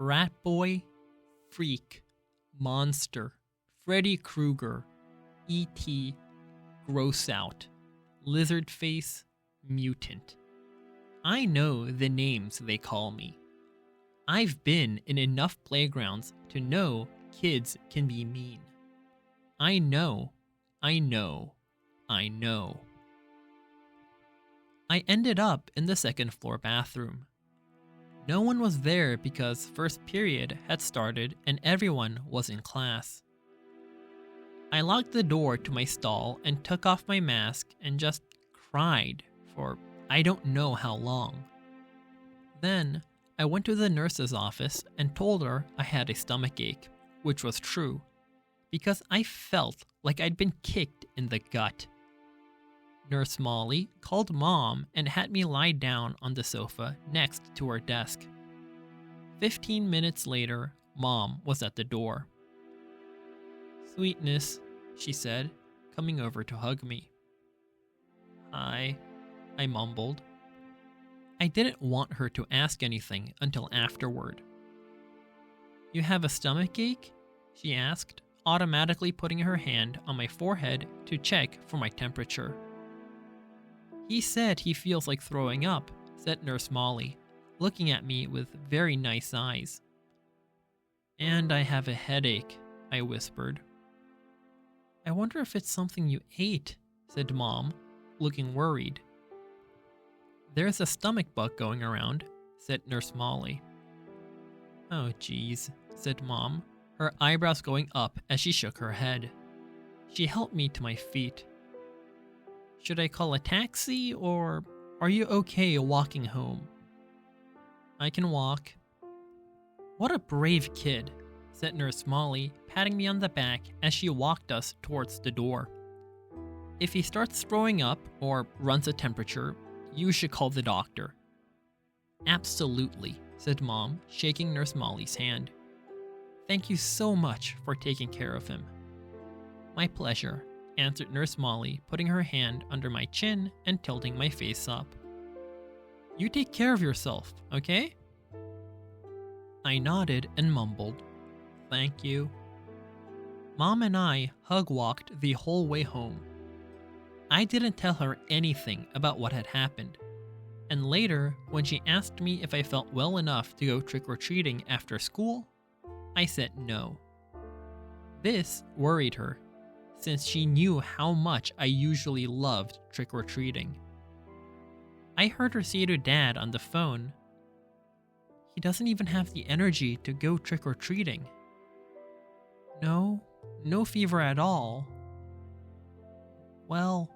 Rat Boy, Freak, Monster, Freddy Krueger, E.T., Gross Out, Lizard Face, Mutant. I know the names they call me. I've been in enough playgrounds to know kids can be mean. I know. I ended up in the second floor bathroom. No one was there because first period had started and everyone was in class. I locked the door to my stall and took off my mask and just cried for I don't know how long. Then I went to the nurse's office and told her I had a stomachache, which was true, because I felt like I'd been kicked in the gut. Nurse Molly called Mom and had me lie down on the sofa next to her desk. 15 minutes later, Mom was at the door. "Sweetness," she said, coming over to hug me. "Hi," I mumbled. I didn't want her to ask anything until afterward. "You have a stomachache?" she asked, automatically putting her hand on my forehead to check for my temperature. "He said he feels like throwing up," said Nurse Molly, looking at me with very nice eyes. "And I have a headache," I whispered. "I wonder if it's something you ate," said Mom, looking worried. "There's a stomach bug going around," said Nurse Molly. "Oh geez," said Mom, her eyebrows going up as she shook her head. She helped me to my feet. "Should I call a taxi, or are you okay walking home?" "I can walk." "What a brave kid," said Nurse Molly, patting me on the back as she walked us towards the door. "If he starts throwing up or runs a temperature, you should call the doctor." "Absolutely," said Mom, shaking Nurse Molly's hand. "Thank you so much for taking care of him." "My pleasure," answered Nurse Molly, putting her hand under my chin and tilting my face up. "You take care of yourself, okay?" I nodded and mumbled, "Thank you." Mom and I hug-walked the whole way home. I didn't tell her anything about what had happened, and later, when she asked me if I felt well enough to go trick-or-treating after school, I said no. This worried her, since she knew how much I usually loved trick-or-treating. I heard her say to Dad on the phone, "He doesn't even have the energy to go trick-or-treating." No fever at all." "Well,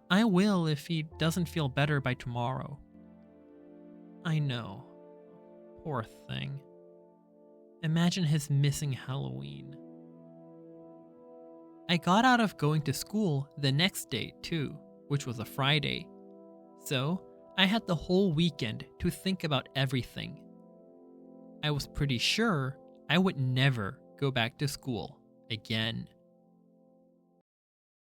I will if he doesn't feel better by tomorrow." "I know. Poor thing. Imagine his missing Halloween." I got out of going to school the next day too, which was a Friday. So I had the whole weekend to think about everything. I was pretty sure I would never go back to school again.